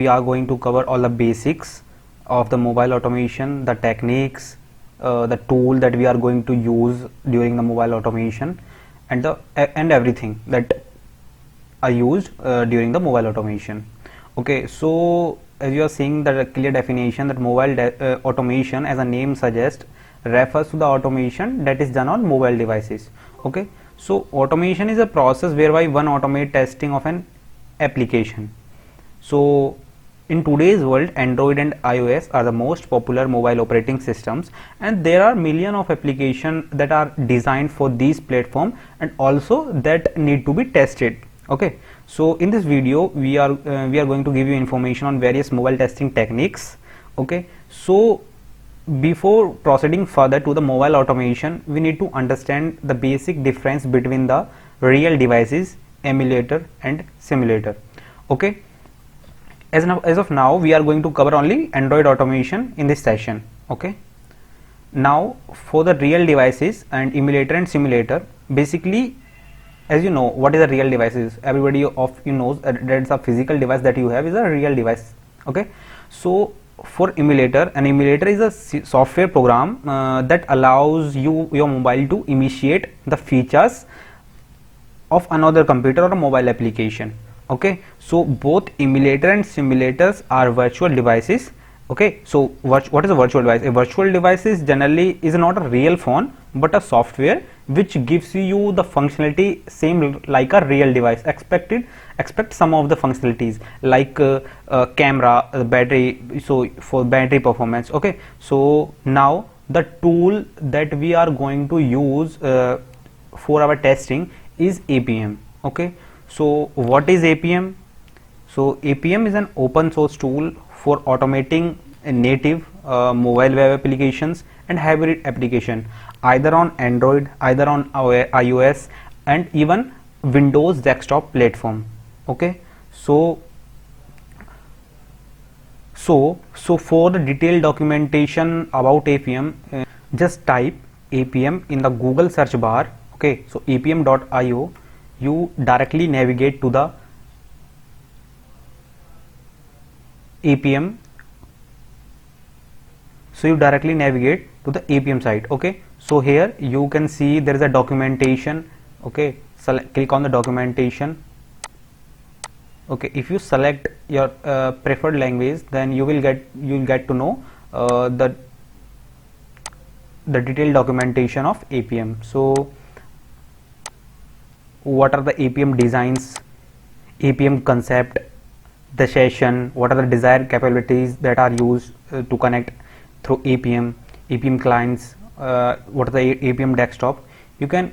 we are going to cover all the basics of the mobile automation, the techniques, the tool that we are going to use during the mobile automation, and everything that are used during the mobile automation. Okay, so as you are seeing that a clear definition that mobile automation, as a name suggests, refers to the automation that is done on mobile devices. Okay, so automation is a process whereby one automate testing of an application. So in today's world, Android and iOS are the most popular mobile operating systems, and there are millions of applications that are designed for these platforms and also that need to be tested. Okay, so in this video we are going to give you information on various mobile testing techniques. Okay, so before proceeding further to the mobile automation, we need to understand the basic difference between the real devices, emulator and simulator. Okay, as of now we are going to cover only Android automation in this session. Okay, now for the real devices and emulator and simulator, basically, as you know, what is a real devices? Everybody of you knows that's a physical device that you have is a real device. Okay, so for emulator, an emulator is a software program that allows your mobile to initiate the features of another computer or a mobile application. Okay, so both emulator and simulators are virtual devices. Okay, so what is a virtual device? A virtual device is generally is not a real phone but a software which gives you the functionality same like a real device. Expect some of the functionalities like camera, battery, so for battery performance. Okay, so now the tool that we are going to use for our testing is APM. Okay, so what is APM? So APM is an open source tool for automating native mobile web applications and hybrid application either on Android, either on iOS and even Windows desktop platform. Okay, so for the detailed documentation about APM, just type APM in the Google search bar. Okay, so apm.io, you directly navigate to the APM. So you directly navigate to the APM site. Okay, so here you can see there is a documentation. Okay, click on the documentation. Okay, if you select your preferred language, then you will get to know the detailed documentation of APM. So what are the APM designs, APM concept, the session, what are the desired capabilities that are used to connect through APM clients, what are the APM desktop. You can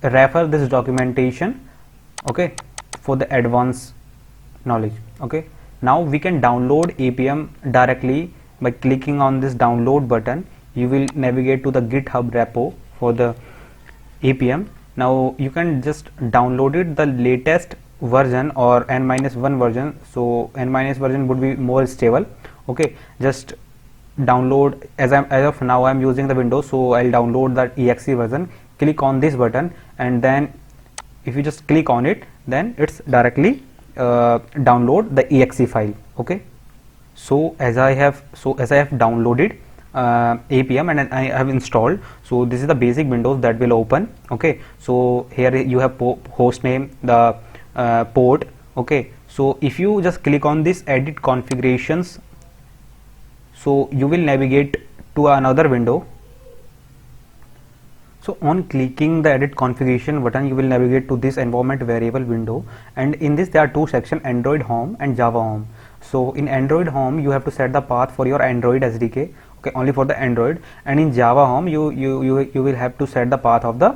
refer this documentation, okay, for the advanced knowledge. Okay, now we can download APM directly by clicking on this download button. You will navigate to the GitHub repo for the APM. Now you can just download it, the latest version or n-1 version. So n- version would be more stable. Okay, just download. As of now I'm using the Windows, so I'll download that exe version. Click on this button and then if you just click on it, then it's directly download the exe file. Okay, so as I have downloaded APM and I have installed, so this is the basic windows that will open. Okay, so here you have host name, the port. Okay, so if you just click on this edit configurations, so you will navigate to another window. So on clicking the edit configuration button, you will navigate to this environment variable window, and in this there are two sections, Android Home and Java Home. So in Android Home you have to set the path for your Android SDK, okay, only for the Android, and in Java Home you will have to set the path of the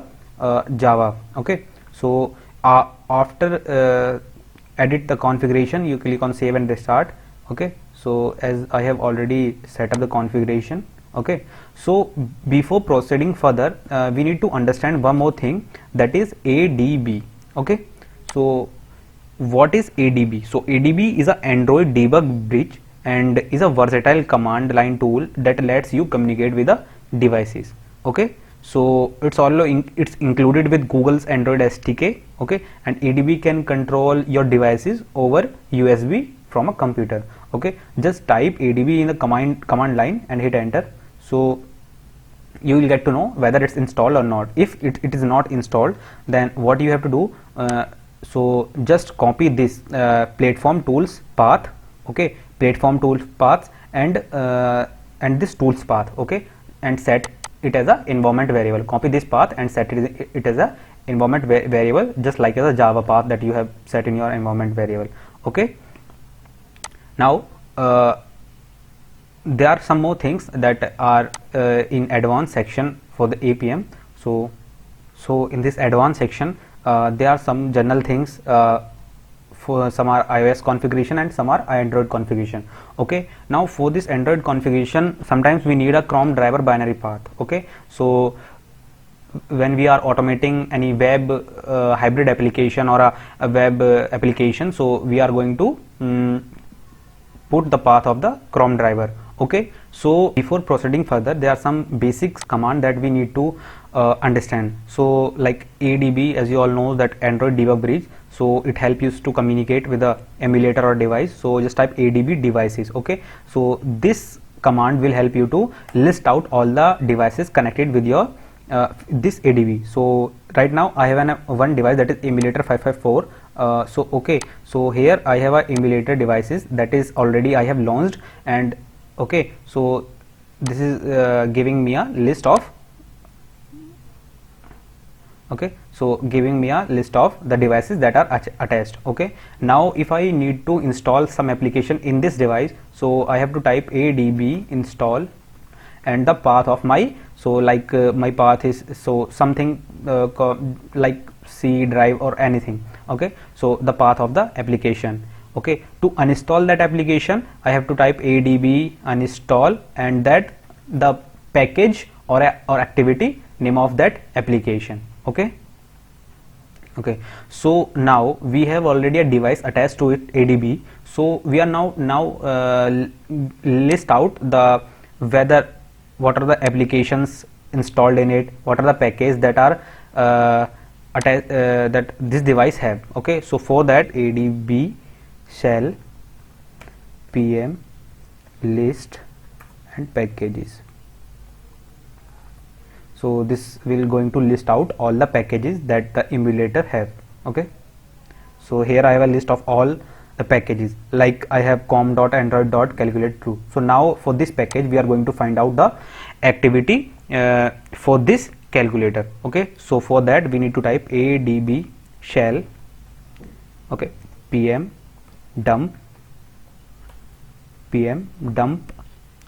Java. Okay, so after edit the configuration, you click on save and restart. Okay, so as I have already set up the configuration. Okay, so before proceeding further, we need to understand one more thing, that is ADB. Okay, so what is ADB? So ADB is a Android debug bridge and is a versatile command line tool that lets you communicate with the devices. Okay, so it's included with Google's Android SDK. Okay, and ADB can control your devices over USB from a computer. Okay, just type adb in the command line and hit enter. So you will get to know whether it's installed or not. If it is not installed, then what you have to do, so just copy this platform tools path, okay, platform tools path and this tools path, okay, and set it as a environment variable. Copy this path and set it as a environment variable, just like as a Java path that you have set in your environment variable. Okay, now there are some more things that are in advanced section for the APM. So in this advanced section there are some general things, for some are iOS configuration and some are Android configuration. Okay, now for this Android configuration, sometimes we need a Chrome driver binary path. Okay, so when we are automating any web hybrid application or a web application, so we are going to put the path of the Chrome driver. Okay, so before proceeding further, there are some basics command that we need to understand. So like ADB, as you all know, that Android debug bridge, so it helps you to communicate with the emulator or device. So just type ADB devices. Okay, so this command will help you to list out all the devices connected with your this ADB. So right now I have one device, that is emulator 554. So okay, so here I have a emulator devices that is already I have launched, and okay, so this is giving me a list of, okay, so giving me a list of the devices that are attached. Okay, now if I need to install some application in this device, so I have to type adb install and the path of my, so like my path is so something like C drive or anything. Okay, so the path of the application. Okay, to uninstall that application, I have to type adb uninstall and that the package or activity name of that application. Okay, okay, so now we have already a device attached to it, adb. So we are now list out the whether what are the applications installed in it, what are the packages that are that this device have. Okay, so for that adb shell pm list and packages. So this will going to list out all the packages that the emulator have. Okay, so here I have a list of all the packages, like I have com.android.calculate true. So now for this package we are going to find out the activity for this calculator. Okay, so for that we need to type adb shell, okay, pm dump,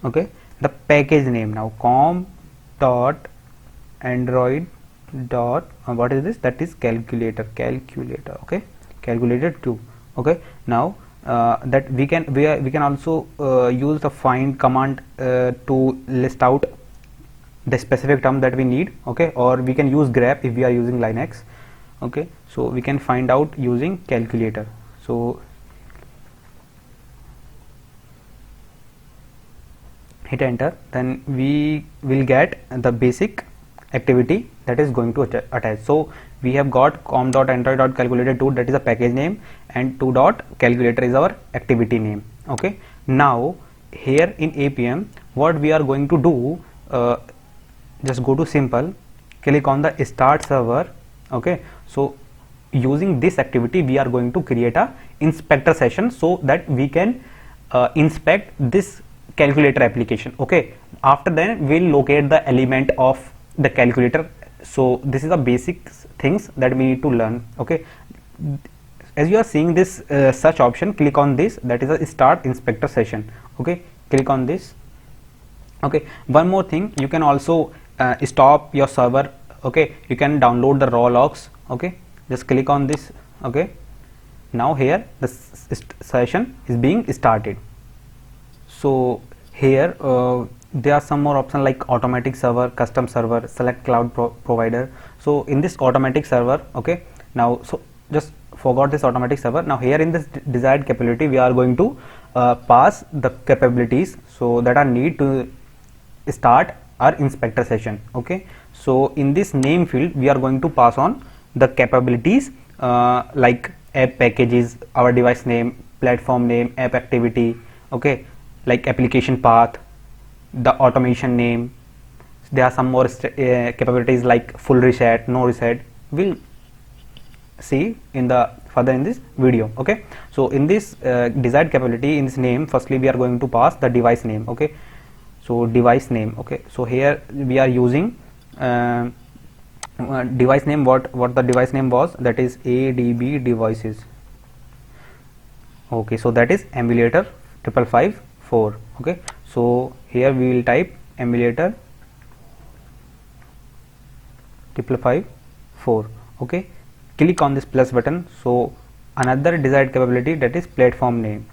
okay, the package name now com dot android dot what is this, that is calculator, okay, calculator 2. Okay, now that we can also use the find command to list out the specific term that we need. Okay, or we can use grep if we are using Linux. Okay, so we can find out using calculator. So hit enter, then we will get the basic activity that is going to attach. So we have got com.android.calculator2, that is a package name, and 2.calculator is our activity name. Okay, now here in APM what we are going to do, just go to simple, click on the start server. Okay, so using this activity we are going to create a inspector session so that we can inspect this calculator application. Okay, after that we'll locate the element of the calculator. So this is the basic things that we need to learn. Okay, as you are seeing this search option, click on this, that is a start inspector session. Okay, click on this. Okay, one more thing, you can also stop your server. Okay, you can download the raw logs. Okay, just click on this. Okay, now here the session is being started. So here there are some more options like automatic server, custom server, select cloud provider. So in this automatic server, okay, now so just forgot this automatic server. Now here in this desired capability we are going to pass the capabilities so that are need to start our inspector session. Okay, so in this name field we are going to pass on the capabilities like app packages, our device name, platform name, app activity. okay, like application path, the automation name. There are some more capabilities like full reset, no reset. We'll see in the further in this video. Okay, so in this desired capability, in this name, firstly we are going to pass the device name. Okay, so device name. Okay, so here we are using device name. What the device name was, that is ADB devices. Okay, so that is emulator 5554. Okay, so here we will type emulator 5554. okay, click on this plus button. So another desired capability, that is platform name.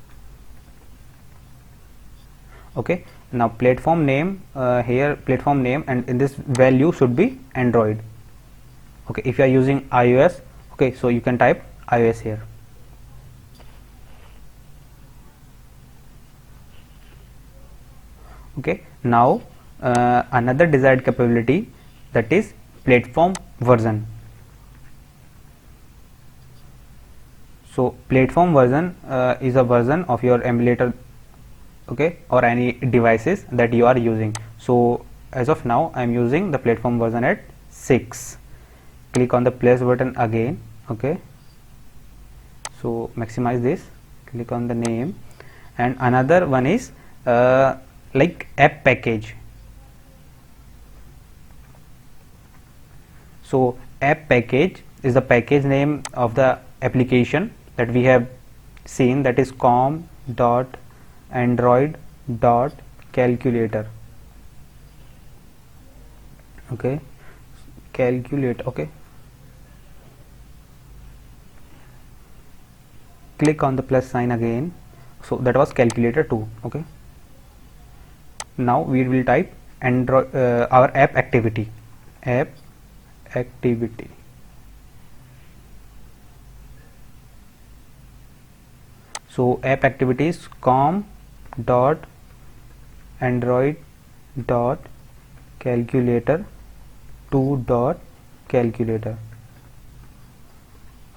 Okay, now platform name, here platform name, and in this value should be Android. Okay, if you are using iOS, okay, so you can type iOS here. Okay, now another desired capability, that is platform version. So platform version is a version of your emulator, okay, or any devices that you are using. So as of now I am using the platform version at 6. Click on the plus button again. Okay, so maximize this, click on the name, and another one is like app package. So app package is the package name of the application that we have seen, that is com.android.calculator. okay, calculate. Okay, click on the plus sign again. So that was calculator 2. Okay, now we will type Android, our app activity. So app activities com.android.calculator 2.calculator.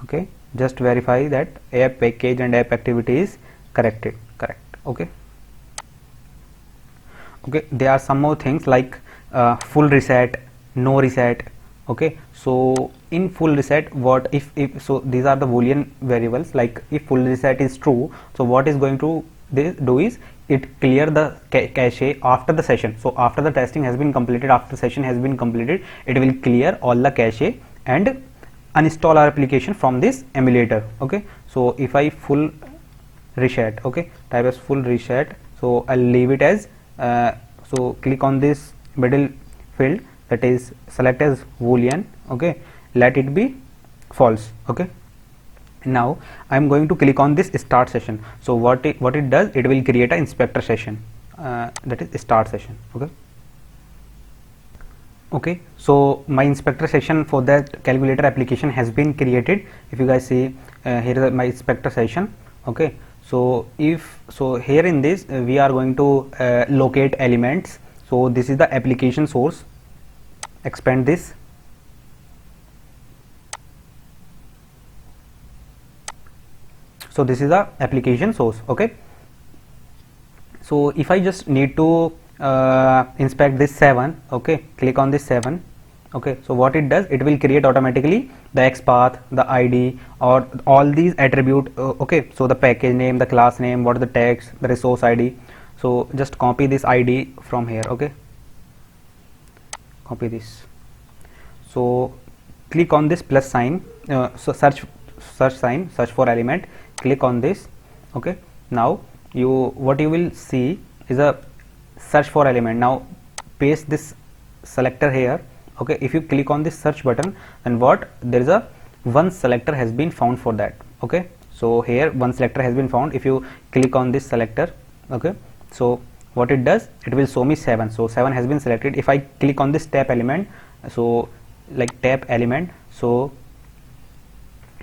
okay, just verify that app package and app activity is correct. Okay, there are some more things like full reset, no reset. Okay, so in full reset, what if so these are the boolean variables. Like if full reset is true, so what is going to do is it clear the cache after the session. So after the testing has been completed, after the session has been completed, it will clear all the cache and uninstall our application from this emulator. Okay, so if I full reset, okay, type as full reset, so I'll leave it as so click on this middle field, that is select as boolean. Okay, let it be false. Okay, now I'm going to click on this start session. So what it does, it will create an inspector session, that is start session. Okay, so my inspector session for that calculator application has been created. If you guys see, here is my inspector session. Okay, so here in this we are going to locate elements. So this is the application source. Expand this. So this is the application source. Okay, so if I just need to inspect this 7, okay, click on this 7. Okay, so what it does, it will create automatically the XPath, the ID, or all these attribute. Okay, so the package name, the class name, what is the text, the resource ID. So just copy this ID from here. Okay, copy this. So click on this plus sign, so search sign, search for element, click on this. Okay, now what you will see is a search for element. Now paste this selector here. Okay, if you click on this search button, and what there is a one selector has been found for that. Okay, so here one selector has been found. If you click on this selector, okay, so what it does, it will show me 7. So 7 has been selected. If I click on this tab element, so like tab element, so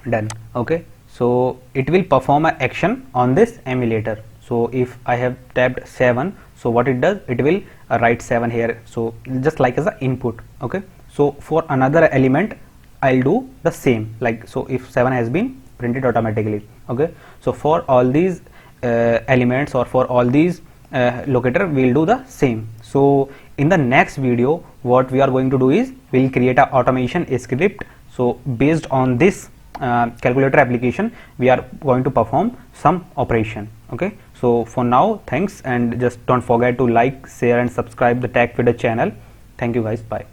done. Okay, so it will perform an action on this emulator. So if I have tabbed 7, so what it does, it will write 7 here, so just like as an input. Okay, so for another element I'll do the same, like so if 7 has been printed automatically. Okay, so for all these elements or for all these locator, we'll do the same. So in the next video, what we are going to do is we'll create a automation script. So based on this calculator application, we are going to perform some operation. Okay, so for now, thanks, and just don't forget to like, share and subscribe the TechFeeder channel. Thank you guys, bye.